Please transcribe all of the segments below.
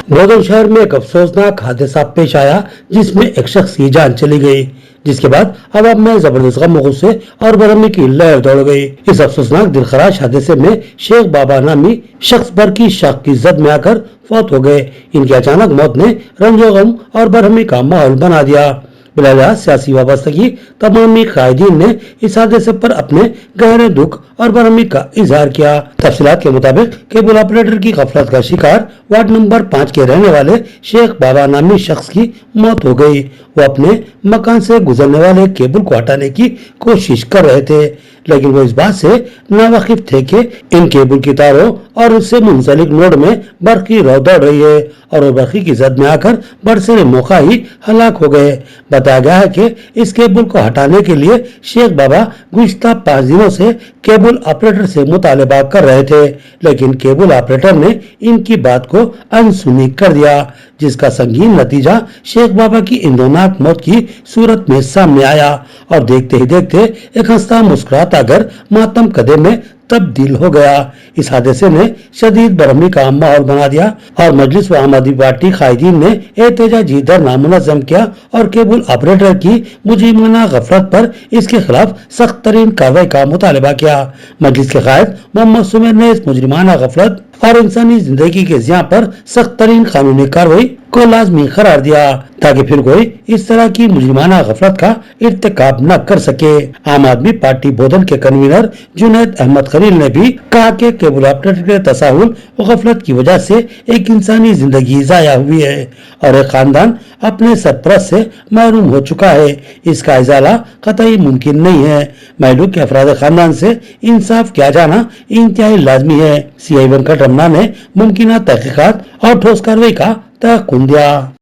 भदोही शहर में एक अफसोसनाक हादसा पेश आया जिसमें एक शख्स की जान चली गई, जिसके बाद अवाम में जबरदस्त गम गुस्से और बरहमी की लहर दौड़ गई। इस अफसोसनाक दिलखराश हादसे में शेख बाबा नामी शख्स भर की शक की जद में आकर फौत हो गए। इनकी अचानक मौत ने रंजो गम और बरहमी का माहौल बना दिया। बिलावजह सियासी वाबस्तगी तमामी कायदीन ने इस हादसे पर अपने गहरे दुख और बरहमी का इजहार किया। तफसीलात के मुताबिक केबल ऑपरेटर की गफलत का शिकार वार्ड नंबर 5 के रहने वाले शेख बाबा नामी शख्स की मौत हो गई। वो अपने मकान से गुजरने वाले केबल को हटाने की कोशिश कर रहे थे, लेकिन वो इस बात से नावाकिफ थे कि इन केबल की तारों और उससे मुंसलिक नोड में बर्की रौ दौड़ रही है और वो बर्की की जद में आकर बरसरे मौका ही हलाक हो गए। बताया गया है कि इस केबल को हटाने के लिए शेख बाबा गुज़िश्ता 5 दिनों से केबल ऑपरेटर से मुतालबा कर रहे थे, लेकिन केबल ऑपरेटर ने इनकी बात को अनसुनी कर दिया, जिसका संगीन नतीजा शेख बाबा की इंदोनाक मौत की सूरत में सामने आया और देखते ही देखते एक हंसता मुस्कुराता घर मातम कदे में तब्दील हो गया। इस हादसे ने शदीद बरहमी का माहौल बना दिया और मजलिस व आम आदमी पार्टी कायदीन ने एहतजाजी धरना मुनज़्ज़म किया और केबल ऑपरेटर की मुजरिमाना गफलत पर इसके खिलाफ सख्त तरीन कार्रवाई का मुतालबा किया। मजलिस के कायद मोहम्मद सुमेर ने इस मुजरिमाना गफलत और इंसानी जिंदगी के ज़िया पर सख्त तरीन कानूनी कार्रवाई को लाजमी करार दिया ताकि फिर कोई इस तरह की मुजरिमाना गफलत का इर्तिकाब न कर सके। आम आदमी पार्टी बोधन के कन्वीनर जुनैद अहमद खलील ने भी कहा कि केबल ऑपरेटर के तसाहुल और गफलत की वजह से एक इंसानी जिंदगी जाया हुई है और एक खानदान अपने सरपरस्त से महरूम हो चुका है। इसका इजाला कतई मुमकिन नहीं है। महलूक के अफराद खानदान से इंसाफ किया जाना इंतहाई लाजमी है। CI वेंकट रमना ने मुमकिन तहकीकात और ठोस कार्रवाई का तयक़ुन दिया।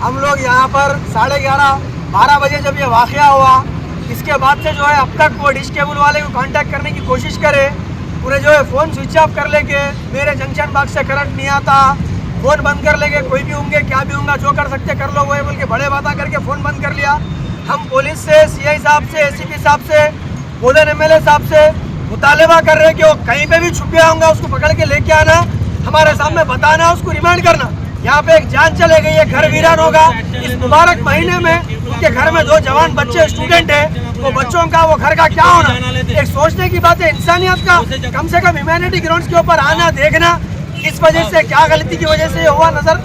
हम लोग यहाँ पर 11:30-12 बजे जब ये वाक़या हुआ, इसके बाद से जो है अब तक वो डिश केबल वाले को कांटेक्ट करने की कोशिश करे, पूरे जो है फ़ोन स्विच ऑफ कर लेके मेरे जंक्शन बॉक्स से करंट नहीं आता, फ़ोन बंद कर लेके कोई भी होंगे क्या भी होंगे जो कर सकते कर लो वो बोल के बड़े बातें करके फ़ोन बंद कर लिया। हम पुलिस से, CI साहब से, ACP साहब से, बोधन MLA साहब से मुतालबा कर रहे कि वो कहीं पे भी छुपा होगा उसको पकड़ के लेके आना, हमारे सामने बताना, उसको रिमांड करना। यहाँ पे एक जान चले गई है, घर वीरान होगा। इस मुबारक महीने में उनके घर में 2 जवान बच्चे स्टूडेंट हैं, वो बच्चों का वो घर का क्या होना, एक सोचने की बात है। इंसानियत का कम से कम ह्यूमैनिटी ग्राउंड्स के ऊपर आना, देखना किस वजह से, क्या गलती की वजह से ये हुआ नजर।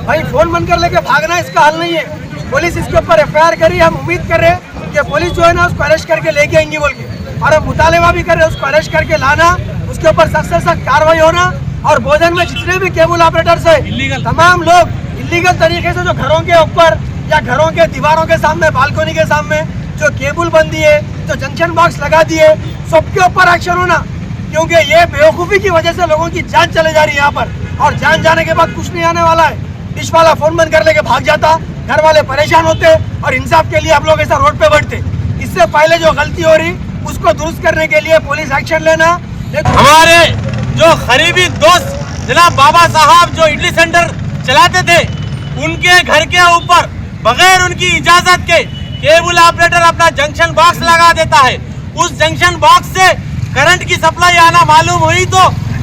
भाई फोन बंद कर लेके भागना इसका हल नहीं है। पुलिस इसके ऊपर FIR करी, हम उम्मीद कर रहे हैं कि पुलिस जो है ना उसको अरेस्ट करके लेके आएंगी बोल के, और हम मुतालबा भी कर रहे हैं उसको अरेस्ट करके लाना, उसके ऊपर सख्त से सख्त कार्रवाई होना। और बोधन में जितने भी केबल ऑपरेटर्स है तमाम लोग इलीगल तरीके से जो घरों के ऊपर या घरों के दीवारों के सामने, बालकोनी के सामने जो केबल बन दिए, जो जंक्शन बॉक्स लगा दिए, सबके ऊपर एक्शन होना, क्योंकि ये बेवकूफ़ी की वजह से लोगों की जान चले जा रही है यहाँ पर, और जान जाने के बाद कुछ नहीं आने वाला है। डिश वाला फोन बंद कर लेके भाग जाता, घर वाले परेशान होते और इंसाफ के लिए हम लोग ऐसा रोड पे बैठते। इससे पहले जो गलती हो रही उसको दुरुस्त करने के लिए पुलिस एक्शन लेना। हमारे जो करीबी दोस्त जनाब बाबा साहब जो इडली सेंटर चलाते थे, उनके घर के ऊपर बगैर उनकी इजाजत के केबल ऑपरेटर अपना जंक्शन बॉक्स लगा देता है। उस जंक्शन बॉक्स से करंट की सप्लाई आना मालूम हुई तो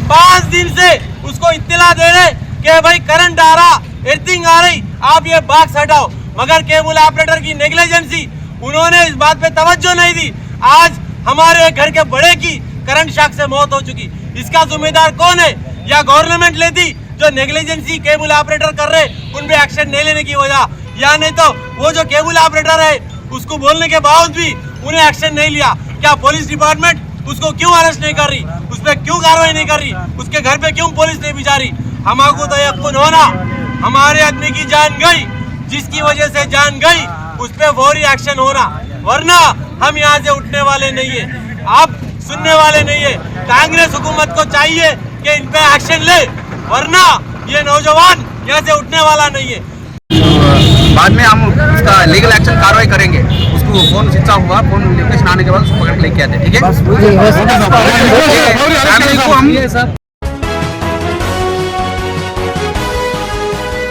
5 दिन से उसको इत्तला दे रहे कि भाई करंट आ रहा, अर्थिंग आ रही, आप ये बॉक्स हटाओ, मगर केबल ऑपरेटर की नेग्लिजेंसी, उन्होंने इस बात पे तवज्जो नहीं दी। आज हमारे घर के बड़े की करंट शॉक से मौत हो चुकी। इसका जिम्मेदार कौन है? या गवर्नमेंट लेती जो नेग्लिजेंसी केबल ऑपरेटर कर रहे उन पे एक्शन नहीं लेने की वजह, या नहीं तो वो जो केबल ऑपरेटर है उसको बोलने के बावजूद भी उन्हें एक्शन नहीं लिया। क्या पुलिस डिपार्टमेंट उसको क्यों अरेस्ट नहीं कर रही, उस पर क्यों कार्रवाई नहीं कर रही, उसके घर पे क्यों पुलिस नहीं भिजा रही? हमको तो यकीन होना हमारे आदमी की जान गई, जिसकी वजह से जान गई उस पर फौरी एक्शन होना, वरना हम यहाँ से उठने वाले नहीं है, आप सुनने वाले नहीं है। कांग्रेस हुकूमत को चाहिए कि इन पे एक्शन ले, वरना ये नौजवान यहाँ से उठने वाला नहीं है। बाद में हम उसका लीगल एक्शन कार्रवाई करेंगे। उसको फोन स्विच ऑफ हुआ, फोन लोकेशन आने के बाद उसको पकड़ के लेके आते, ठीक है।